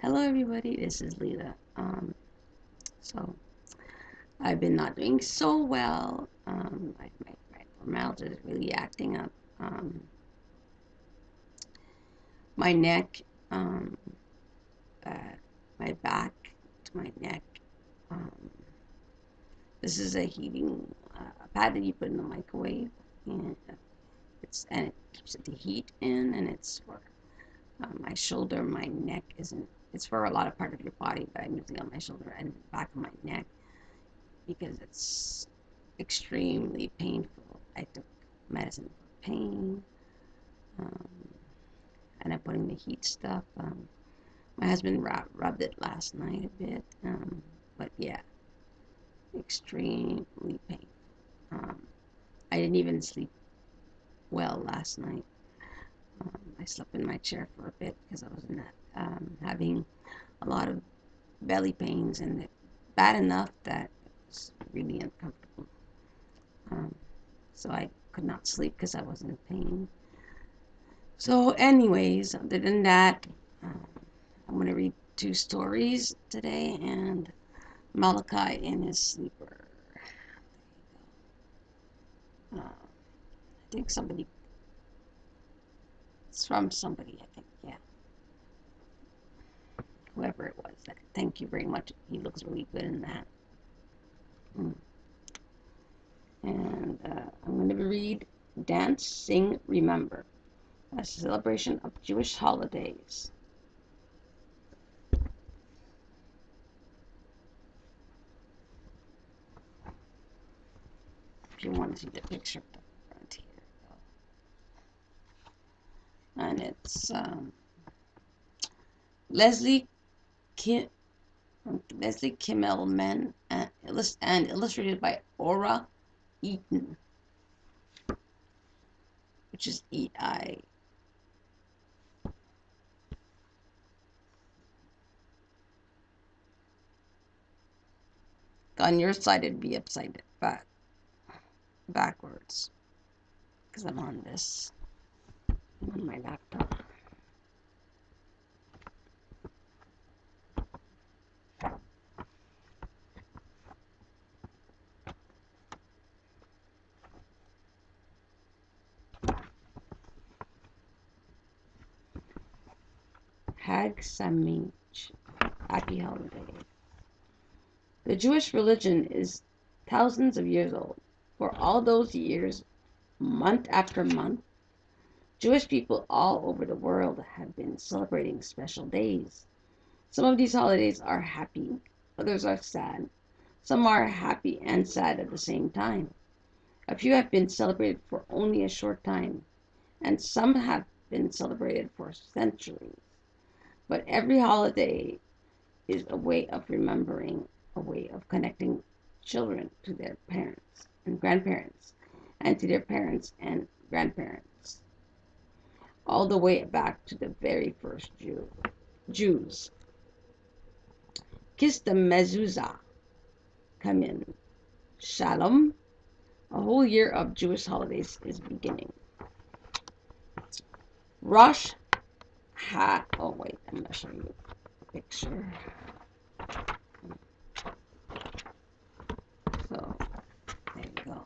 Hello everybody, this is Lita. So I've been not doing so well. My mouth is really acting up. My neck, um, uh, my back to my neck. Um, this is a heating pad that you put in the microwave, and it keeps the heat in, and it's for my shoulder, my neck isn't. It's for a lot of part of your body, but I'm using it on my shoulder and back of my neck because it's extremely painful. I took medicine for pain, um, and I'm putting the heat stuff. My husband rubbed it last night a bit, but yeah, extremely painful. I didn't even sleep well last night. I slept in my chair for a bit because I was having a lot of belly pains, and bad enough that it was really uncomfortable. So I could not sleep because I was in pain. So, anyways, other than that, um, I'm going to read two stories today, and Malachi in his sleeper. I think it's from somebody, I think, yeah. Whoever it was. Thank you very much. He looks really good in that. And I'm going to read Dance, Sing, Remember, a celebration of Jewish holidays. If you want to see the picture of the front here. And it's Leslie Kim, Leslie Kimmelman, and illustrated by Aura Eaton, which is E-I. On your side, it'd be backwards, because I'm on my laptop. Hag Samich, Happy Holiday. The Jewish religion is thousands of years old. For all those years, month after month, Jewish people all over the world have been celebrating special days. Some of these holidays are happy, others are sad. Some are happy and sad at the same time. A few have been celebrated for only a short time, and some have been celebrated for centuries. But every holiday is a way of remembering, a way of connecting children to their parents and grandparents, and to their parents and grandparents, all the way back to the very first Jews. Kiss the mezuzah, come in. Shalom, a whole year of Jewish holidays is beginning. Rosh oh wait, I'm going to show you a picture. So, there you go.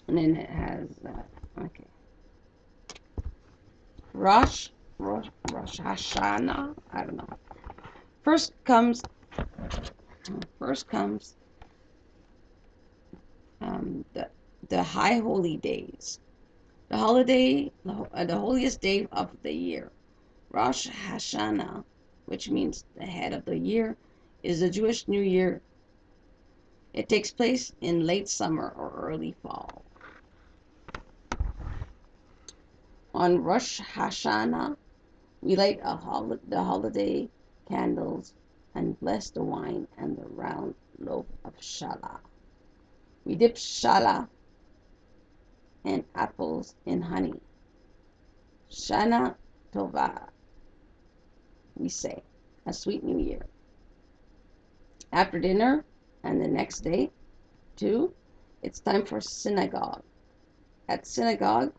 And then it has, okay. Rosh Hashanah, I don't know. First comes the high holy days, the holiest day of the year. Rosh Hashanah, which means the head of the year, is the Jewish New Year. It takes place in late summer or early fall. On Rosh Hashanah, we light the holiday candles and bless the wine and the round loaf of challah. We dip challah and apples in honey. Shana Tova, we say, a sweet new year. After dinner and the next day, too, it's time for synagogue. At synagogue,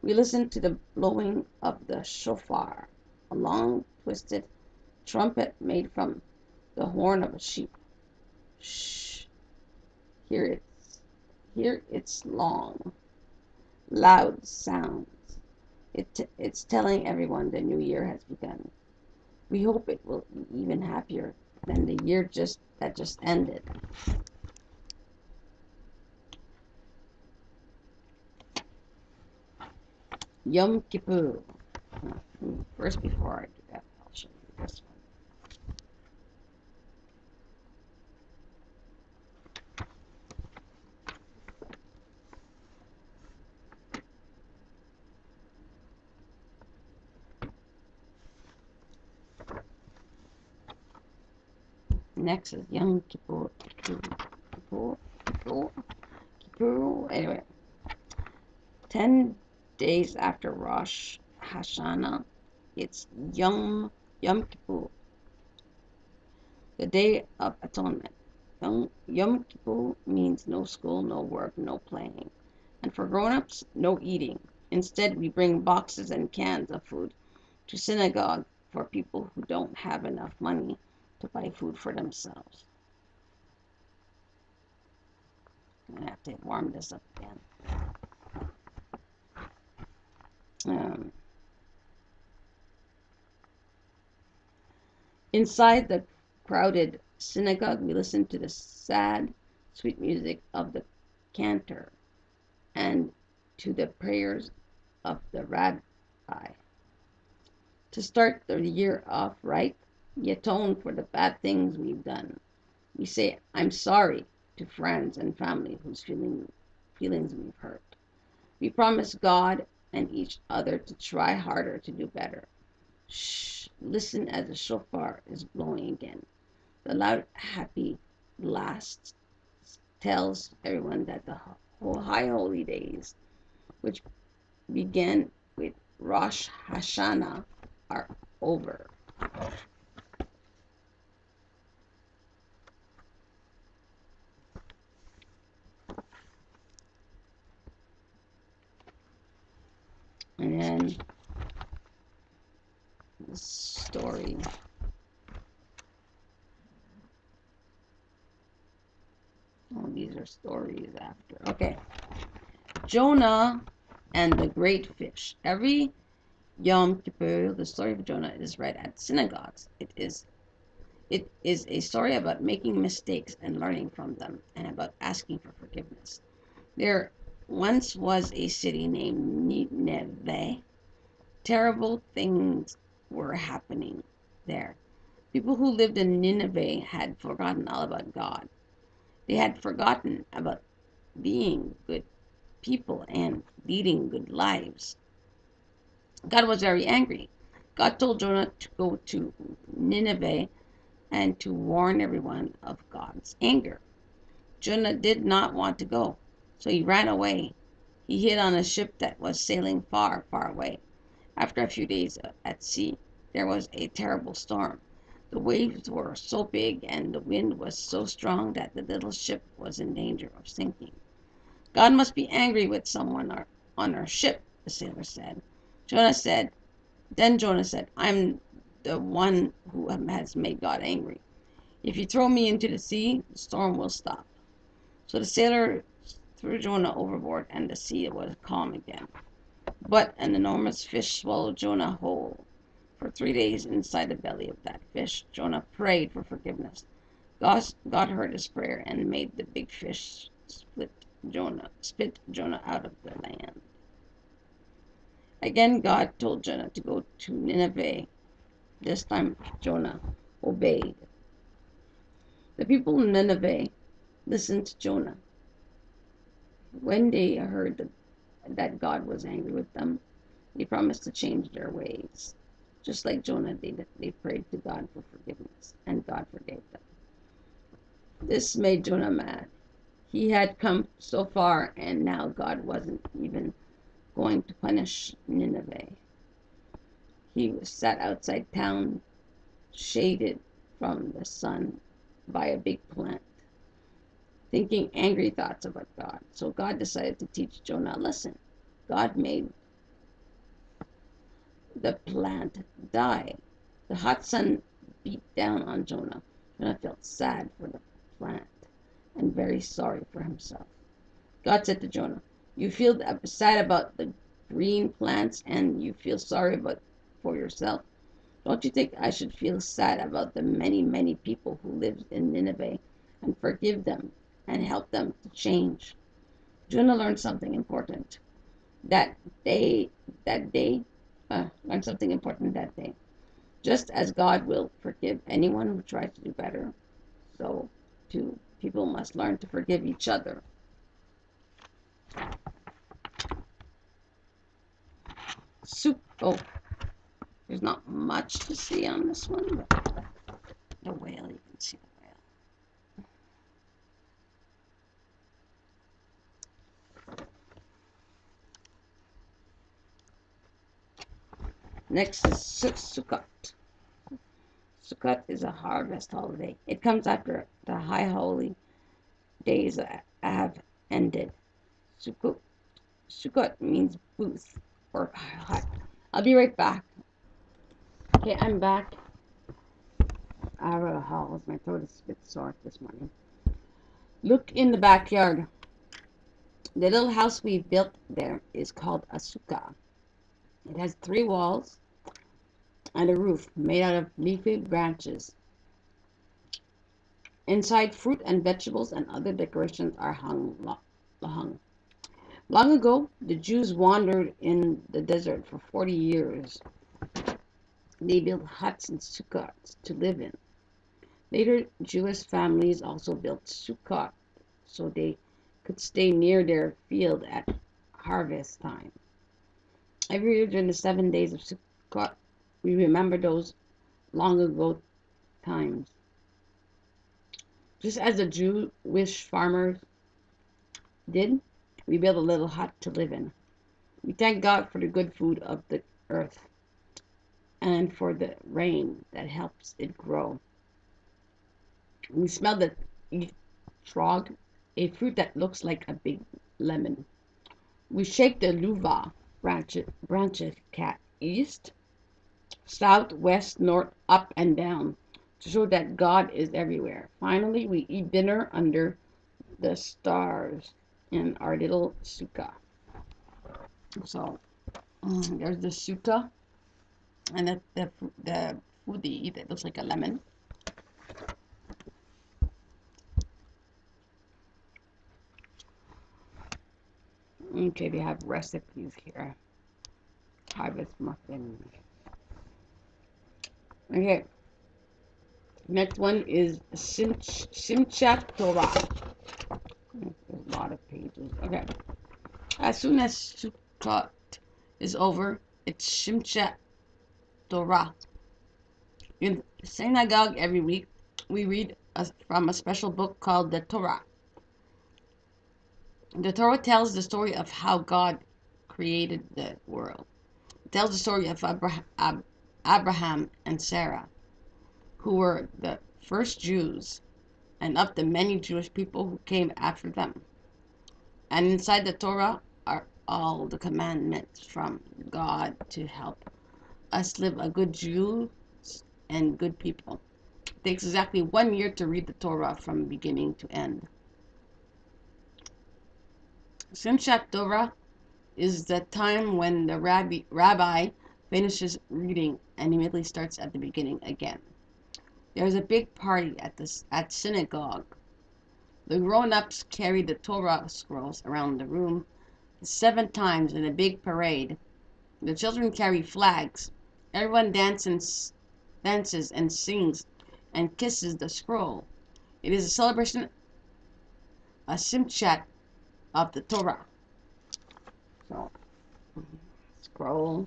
we listen to the blowing of the shofar, a long, twisted trumpet made from the horn of a sheep. Shh! Hear its long, loud sounds. It's telling everyone the new year has begun. We hope it will be even happier than the year that just ended. Yom Kippur. First, before I do that, I'll show you this one. Next is Yom Kippur. Kippur. Anyway, 10 days after Rosh Hashanah, it's Yom Kippur, the Day of Atonement. Yom Kippur means no school, no work, no playing. And for grown-ups, no eating. Instead, we bring boxes and cans of food to synagogue for people who don't have enough money to buy food for themselves. I'm going to have to warm this up again. Inside the crowded synagogue, we listen to the sad, sweet music of the cantor and to the prayers of the rabbi. To start the year off right, we atone for the bad things we've done. We say, I'm sorry to friends and family whose feelings we've hurt. We promise God and each other to try harder to do better. Shh, listen as the shofar is blowing again. The loud, happy blast tells everyone that the high holy days, which began with Rosh Hashanah, are over. And then the story. Oh, these are stories after. Okay. Jonah and the great fish. Every Yom Kippur, the story of Jonah is read at synagogues. It is a story about making mistakes and learning from them, and about asking for forgiveness. There once was a city named Nineveh. Terrible things were happening there. People who lived in Nineveh had forgotten all about God. They had forgotten about being good people and leading good lives. God was very angry. God told Jonah to go to Nineveh and to warn everyone of God's anger. Jonah did not want to go, so he ran away. He hid on a ship that was sailing far, far away. After a few days at sea, there was a terrible storm. The waves were so big and the wind was so strong that the little ship was in danger of sinking. God must be angry with someone on our ship, the sailor said. Then Jonah said, I'm the one who has made God angry. If you throw me into the sea, the storm will stop. So the sailor threw Jonah overboard and the sea was calm again. But an enormous fish swallowed Jonah whole. For 3 days inside the belly of that fish, Jonah prayed for forgiveness. God heard his prayer and made the big fish spit Jonah out of the land. Again, God told Jonah to go to Nineveh. This time, Jonah obeyed. The people in Nineveh listened to Jonah. When they heard that God was angry with them, they promised to change their ways. Just like Jonah did, they prayed to God for forgiveness, and God forgave them. This made Jonah mad. He had come so far, and now God wasn't even going to punish Nineveh. He was sat outside town, shaded from the sun by a big plant, thinking angry thoughts about God. So God decided to teach Jonah a lesson. God made the plant die. The hot sun beat down on Jonah. Jonah felt sad for the plant and very sorry for himself. God said to Jonah, "You feel sad about the green plants and you feel sorry for yourself. Don't you think I should feel sad about the many, many people who live in Nineveh and forgive them and help them to change?" Jonah learned something important that day. Learned something important that day. Just as God will forgive anyone who tries to do better, so too people must learn to forgive each other. Oh, there's not much to see on this one, but the whale, you can see the whale. Next is Sukkot. Sukkot is a harvest holiday. It comes after the high holy days have ended. Sukkot means booth or hut. I'll be right back. Okay, I'm back. I wrote a howl. My throat is a bit sore this morning. Look in the backyard. The little house we built there is called a sukkah. It has 3 walls and a roof made out of leafy branches. Inside, fruit and vegetables and other decorations are hung. Long ago, the Jews wandered in the desert for 40 years. They built huts and sukkahs to live in. Later, Jewish families also built sukkot so they could stay near their field at harvest time. Every year during the 7 days of Sukkot, we remember those long ago times. Just as the Jewish farmers did, we build a little hut to live in. We thank God for the good food of the earth and for the rain that helps it grow. We smell the etrog, a fruit that looks like a big lemon. We shake the luva branches east, south, west, north, up, and down to show that God is everywhere. Finally, we eat dinner under the stars in our little sukkah. So there's the sukkah, and the food they eat that looks like a lemon. Okay, they have recipes here. Harvest muffin. Okay. Next one is Simchat Torah. There's a lot of pages. Okay. As soon as Sukkot is over, it's Simchat Torah. In synagogue every week, we read from a special book called the Torah. The Torah tells the story of how God created the world. It tells the story of Abraham and Sarah, who were the first Jews, and of the many Jewish people who came after them. And inside the Torah are all the commandments from God to help us live a good Jews and good people. It takes exactly 1 year to read the Torah from beginning to end. Simchat Torah is the time when the rabbi finishes reading and immediately starts at the beginning again. There's a big party at synagogue. The grown-ups carry the Torah scrolls around the room 7 times in a big parade. The children carry flags. Everyone dances and sings and kisses the scroll. It is a celebration, a simchat of the Torah. So, scroll,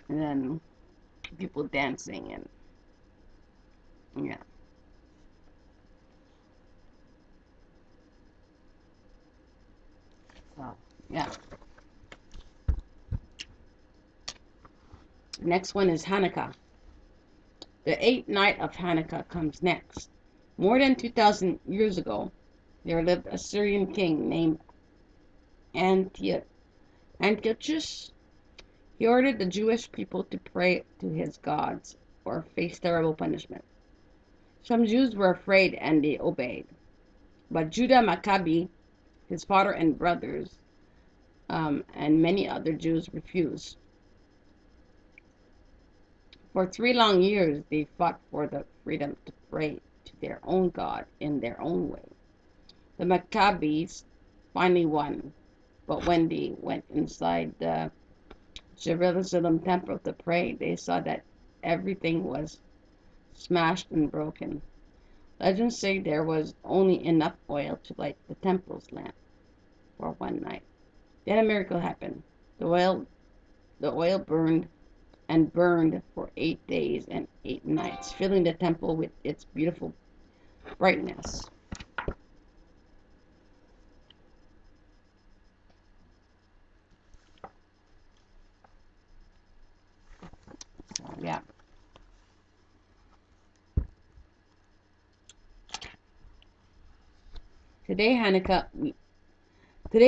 and then people dancing, and yeah. So, yeah. Next one is Hanukkah. The 8th night of Hanukkah comes next. More than 2,000 years ago, there lived a Syrian king named Antiochus Antiochus, he ordered the Jewish people to pray to his gods or face terrible punishment. Some Jews were afraid and they obeyed. But Judah Maccabi, his father and brothers, and many other Jews refused. For 3 long years, they fought for the freedom to pray to their own God in their own way. The Maccabees finally won, but when they went inside the Jerusalem temple to pray, they saw that everything was smashed and broken. Legends say there was only enough oil to light the temple's lamp for one night. Then a miracle happened. The oil burned for 8 days and 8 nights, filling the temple with its beautiful brightness. So, yeah. Today,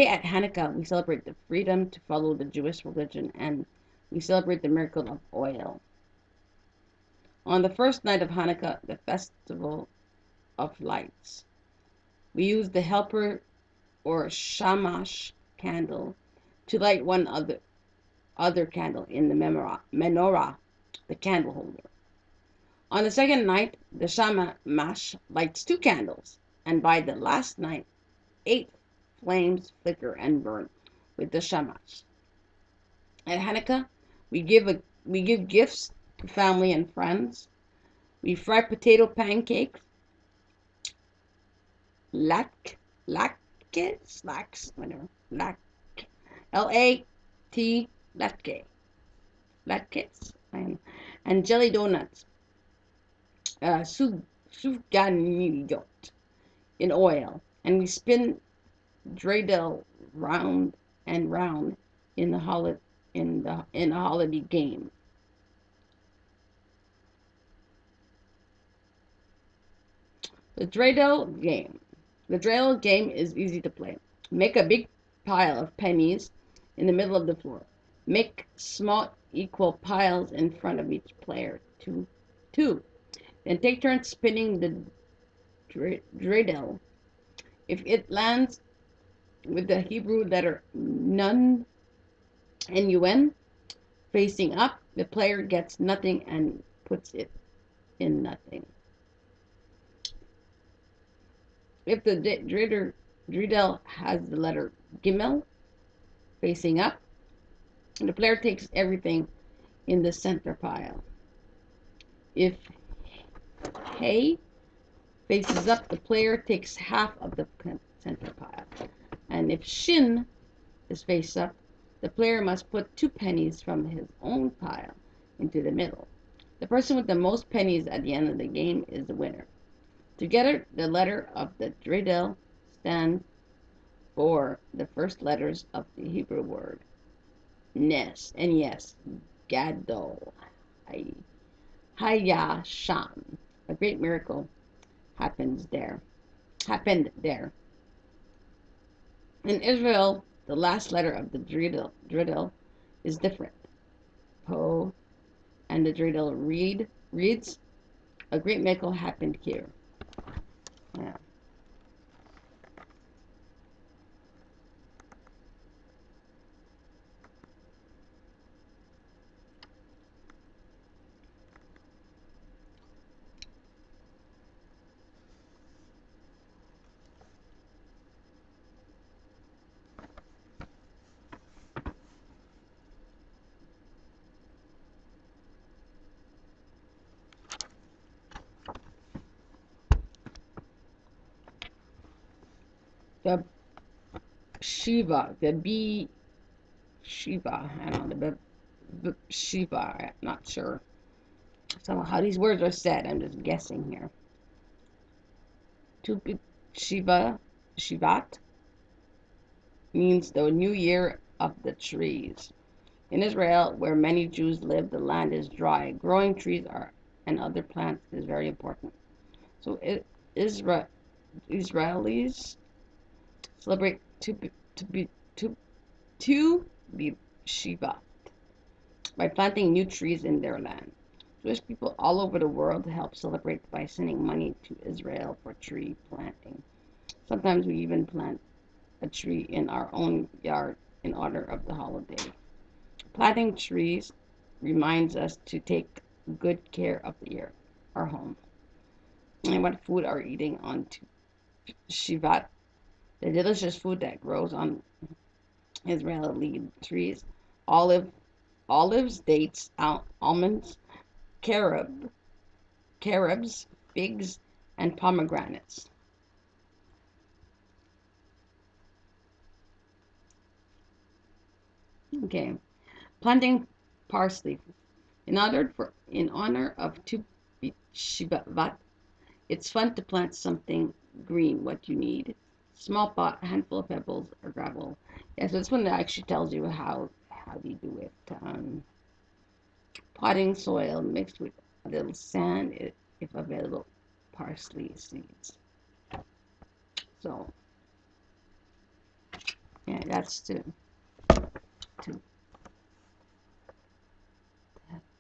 at Hanukkah, we celebrate the freedom to follow the Jewish religion and we celebrate the miracle of oil. On the first night of Hanukkah, the festival of lights, we use the helper or shamash candle to light one other candle in the menorah, the candle holder. On the second night, the shamash lights 2 candles, and by the last night, 8 flames flicker and burn with the shamash. At Hanukkah, we give gifts to family and friends. We fry potato pancakes, whatever, L-A-T, latkes, and jelly donuts, suganidot, in oil, and we spin dreidel round and round in a holiday game. The dreidel game. The dreidel game is easy to play. Make a big pile of pennies in the middle of the floor. Make small equal piles in front of each player. Two. Then take turns spinning the dreidel. If it lands with the Hebrew letter Nun, N-U-N, facing up, the player gets nothing and puts it in nothing. If the dreidel has the letter Gimel facing up, the player takes everything in the center pile. If Hay faces up, the player takes half of the center pile. And if Shin is face up, the player must put 2 pennies from his own pile into the middle. The person with the most pennies at the end of the game is the winner. Together, the letter of the dreidel stand for the first letters of the Hebrew word Nes, N-E-S, Gadol, Hayasham. A great miracle happened there. In Israel, the last letter of the dreidel is different. Po, and the dreidel reads, a great miracle happened here. Yeah. The Shiva, I don't know, the Shiva, I'm not sure. So how these words are said, I'm just guessing here. Tu Shivat means the new year of the trees. In Israel, where many Jews live, the land is dry. Growing trees and other plants is very important. So Israelis celebrate Tu Shiva by planting new trees in their land. Jewish people all over the world help celebrate by sending money to Israel for tree planting. Sometimes we even plant a tree in our own yard in honor of the holiday. Planting trees reminds us to take good care of our home. And what food are we eating on Shivat? The delicious food that grows on Israeli trees: olives, dates, almonds, carobs, figs, and pomegranates. Okay, planting parsley. In honor of Tu Shivat, it's fun to plant something green. What you need: small pot, a handful of pebbles or gravel. Yeah, so this one actually tells you how do you do it. Potting soil mixed with a little sand, if available, parsley seeds. So yeah, that's to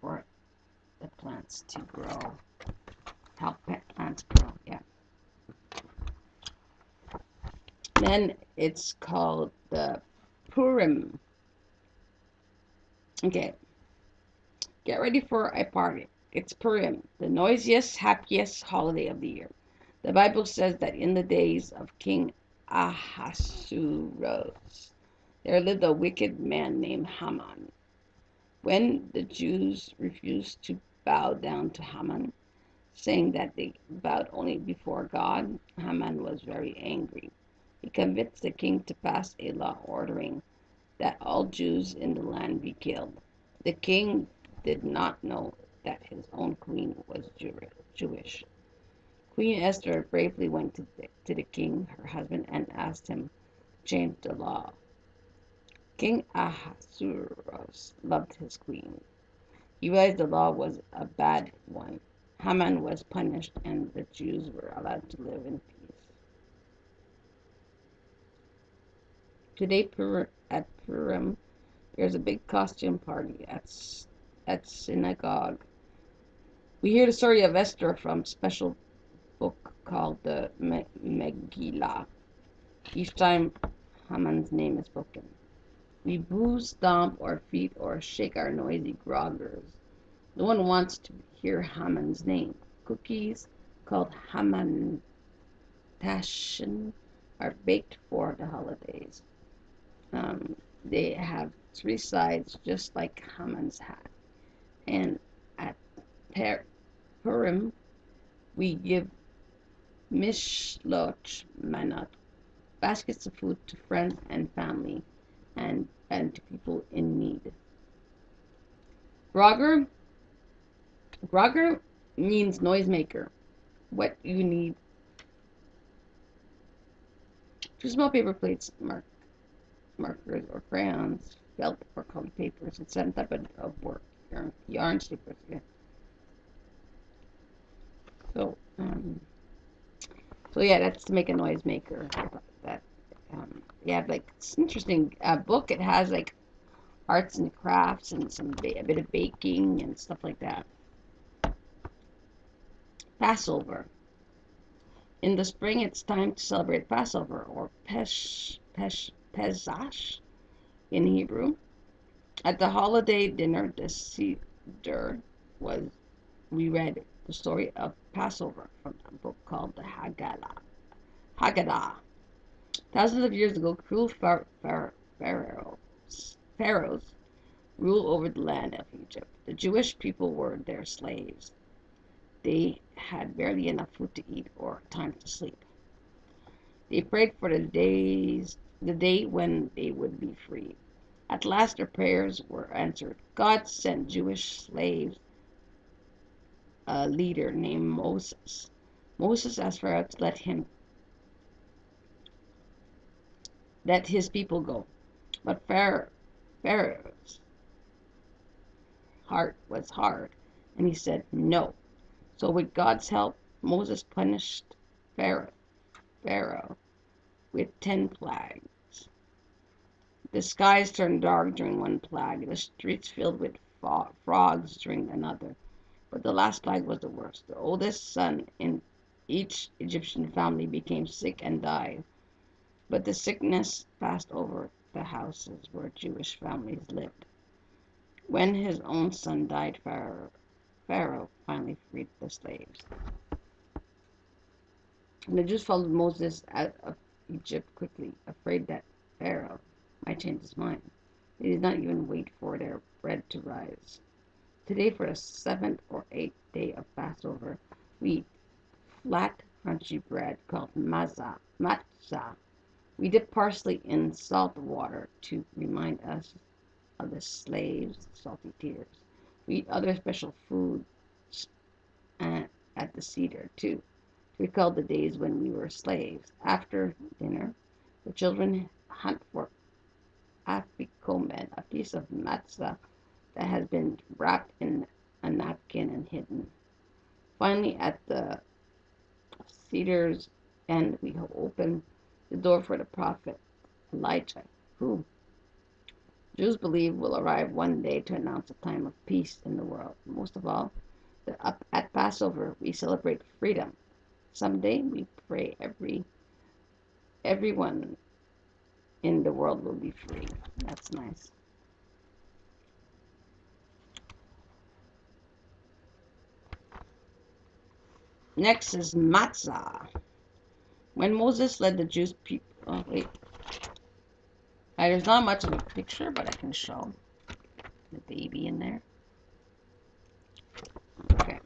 for the plants to grow, help plants grow. Yeah. Then it's called the Purim. Okay, get ready for a party. It's Purim, the noisiest, happiest holiday of the year. The Bible says that in the days of King Ahasuerus, there lived a wicked man named Haman. When the Jews refused to bow down to Haman, saying that they bowed only before God, Haman was very angry. He convinced the king to pass a law ordering that all Jews in the land be killed. The king did not know that his own queen was Jewish. Queen Esther bravely went to the king, her husband, and asked him to change the law. King Ahasuerus loved his queen. He realized the law was a bad one. Haman was punished, and the Jews were allowed to live in peace. Today, at Purim, there's a big costume party at synagogue. We hear the story of Esther from a special book called the Megillah. Each time Haman's name is spoken, we boo, stomp our feet, or shake our noisy groggers. No one wants to hear Haman's name. Cookies called Hamantashen are baked for the holidays. They have three sides, just like Haman's hat. And at Purim, we give mishloach manot, baskets of food to friends and family, and to people in need. Grogger means noisemaker. What you need: two small paper plates, markers or crayons, felt or colored papers, and some type of work, yarn slippers. Yeah. So, yeah, that's to make a noisemaker. That yeah, like it's an interesting book. It has like arts and crafts and a bit of baking and stuff like that. Passover. In the spring, it's time to celebrate Passover, or Pesach in Hebrew. At the holiday dinner, the Seder was we read the story of Passover from a book called the Haggadah. Thousands of years ago, cruel pharaohs ruled over the land of Egypt. The Jewish people were their slaves. They had barely enough food to eat or time to sleep. They prayed for the day when they would be free. At last, their prayers were answered. God sent Jewish slaves a leader named Moses. Moses asked Pharaoh to let his people go, but Pharaoh's heart was hard, and he said no. So with God's help, Moses punished Pharaoh with 10 plagues. The skies turned dark during one plague, the streets filled with frogs during another. But the last plague was the worst. The oldest son in each Egyptian family became sick and died. But the sickness passed over the houses where Jewish families lived. When his own son died, Pharaoh finally freed the slaves. And the Jews followed Moses out of Egypt quickly, afraid that Pharaoh might change his mind. They did not even wait for their bread to rise. Today, for the seventh or eighth day of Passover, we eat flat, crunchy bread called matzah. We dip parsley in salt water to remind us of the slaves' salty tears. We eat other special foods at the Seder, too, to recall the days when we were slaves. After dinner, the children hunt for afikomen, a piece of matzah that has been wrapped in a napkin and hidden. Finally, at the Seder's end, we open the door for the prophet Elijah, who Jews believe will arrive one day to announce a time of peace in the world. Most of all, at Passover, we celebrate freedom. Someday, we pray everyone in the world will be free. That's nice. Next is matzah. When Moses led the Jews people, oh wait, there's not much of a picture, but I can show the baby in there. Okay.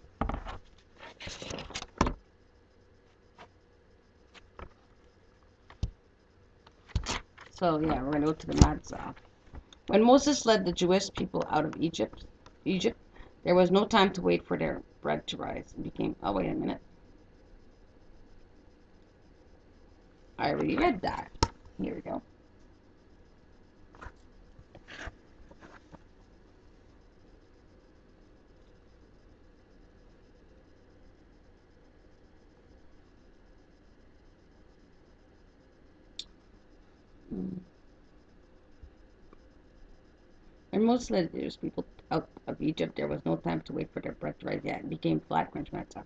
So yeah, we're gonna go to the matzah. When Moses led the Jewish people out of Egypt, there was no time to wait for their bread to rise. It became. Oh wait a minute. I already read that. Here we go. When Moses led the Jewish people out of Egypt, there was no time to wait for their bread to rise yet. It became flat crunch matzah.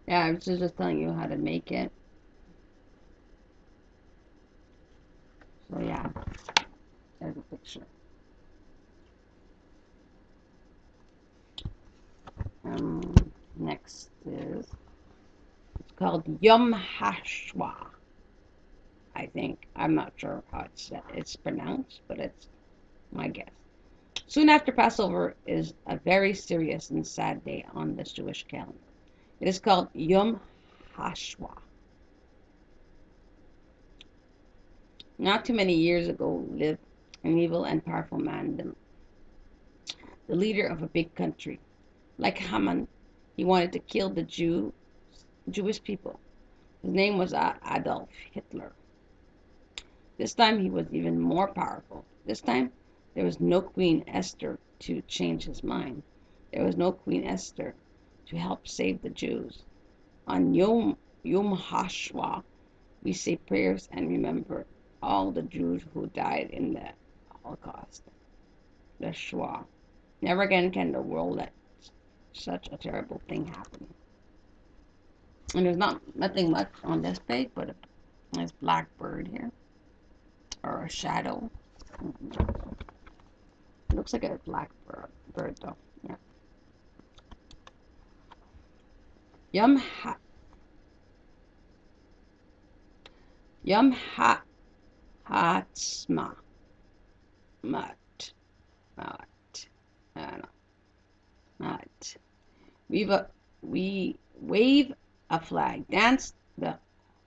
Yeah, I was just telling you how to make it. So yeah, there's a picture. Next is, it's called Yom Hashwa. I think. I'm not sure how it's pronounced, but it's my guess. Soon after Passover is a very serious and sad day on the Jewish calendar. It is called Yom Hashwa. Not too many years ago lived an evil and powerful man, the leader of a big country. Like Haman, he wanted to kill the Jewish people. His name was Adolf Hitler. This time he was even more powerful. This time there was no Queen Esther to change his mind. There was no Queen Esther to help save the Jews. On Yom HaShoah, we say prayers and remember all the Jews who died in the Holocaust, the Shoah. Never again can the world let such a terrible thing happen. And there's nothing much on this page, but a nice black bird here, or a shadow. It looks like a black bird though. Yeah. Yom Hatzma. Mat. Mat. Mat. We wave a flag. Dance the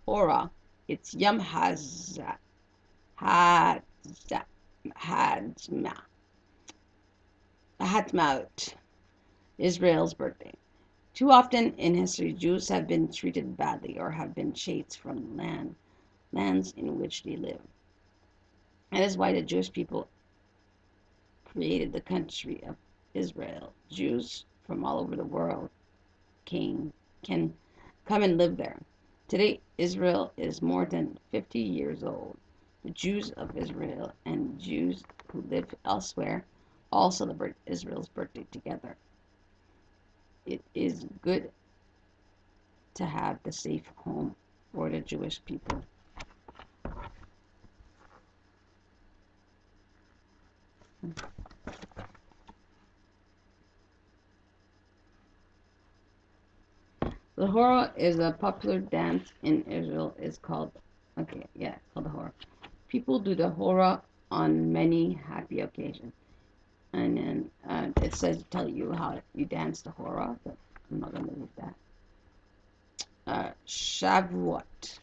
hora. It's Yom Hadzma. Hatmaut. Israel's birthday. Too often in history, Jews have been treated badly or have been chased from lands in which they live. That is why the Jewish people created the country of Israel. Jews from all over the world can come and live there. Today, Israel is more than 50 years old. The Jews of Israel and Jews who live elsewhere all celebrate Israel's birthday together. It is good to have the safe home for the Jewish people. The Hora is a popular dance in Israel. It's called, called the Hora. People do the Hora on many happy occasions. And then it says to tell you how you dance the Hora, but I'm not going to read that. Shavuot.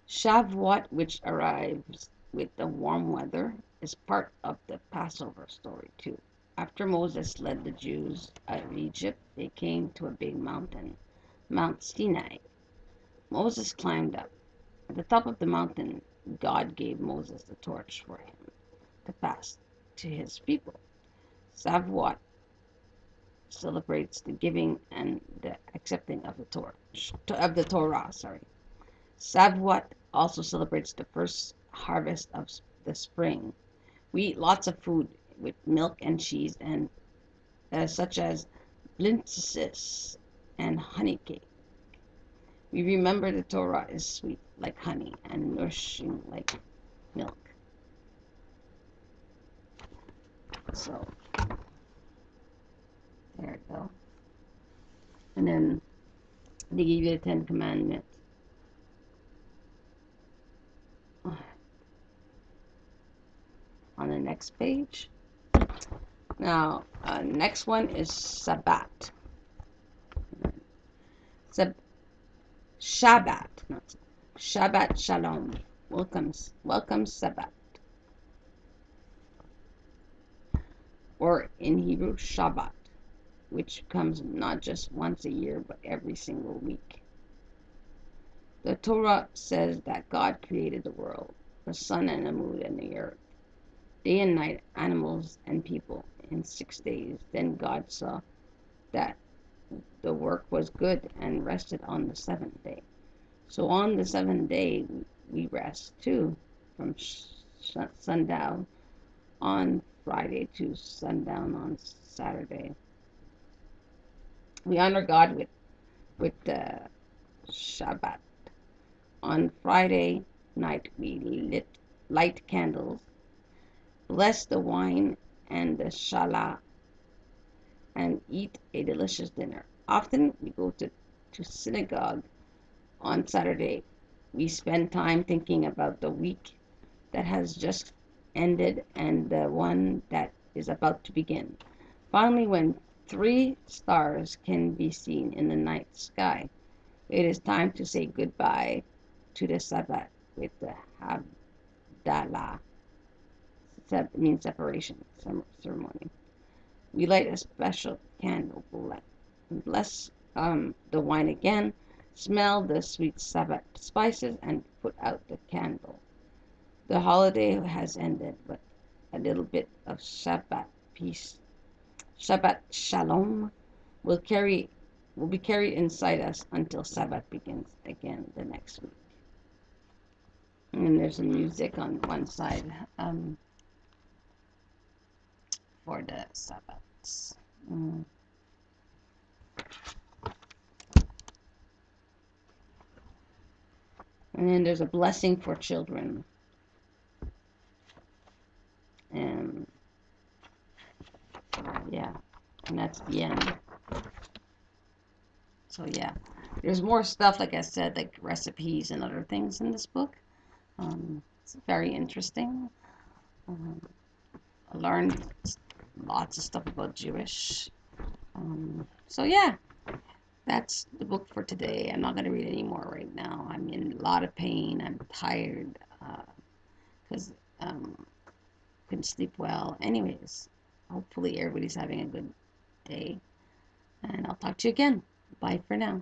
Shavuot, which arrives with the warm weather, is part of the Passover story too. After Moses led the Jews out of Egypt, they came to a big mountain, Mount Sinai. Moses climbed up. At the top of the mountain, God gave Moses the torch for him to pass to his people. Shavuot celebrates the giving and the accepting of the Torah. Shavuot also celebrates the first harvest of the spring. We eat lots of food with milk and cheese, and such as blintzes and honey cake. We remember the Torah is sweet like honey and nourishing like milk. So there you go. And then they give you the 10 Commandments. On the next page. Now, next one is Sabbat. Shabbat, not Shabbat Shalom. Welcome Sabbat. Or in Hebrew, Shabbat, which comes not just once a year, but every single week. The Torah says that God created the world, the sun and the moon and the earth, day and night, animals and people, in 6 days. Then God saw that the work was good and rested on the seventh day. So on the seventh day, we rest too, from sundown on Friday to sundown on Saturday. We honor God with the Shabbat. On Friday night, we light candles, bless the wine and the challah, and eat a delicious dinner. Often we go to synagogue on Saturday. We spend time thinking about the week that has just ended and the one that is about to begin. Finally, when 3 stars can be seen in the night sky, it is time to say goodbye to the Sabbath with the Havdalah. It means separation ceremony. We light a special candle, bless the wine again, smell the sweet Sabbath spices, and put out the candle. The holiday has ended, but a little bit of Shabbat peace, Shabbat Shalom, will be carried inside us until Sabbath begins again the next week. And there's some music on one side for the Sabbaths. And then there's a blessing for children. And yeah, and that's the end. So yeah, there's more stuff, like I said, like recipes and other things in this book. It's very interesting. I learned lots of stuff about Jewish. So yeah, that's the book for today. I'm not going to read any more right now. I'm in a lot of pain. I'm tired because couldn't sleep well. Anyways, hopefully everybody's having a good day. And I'll talk to you again. Bye for now.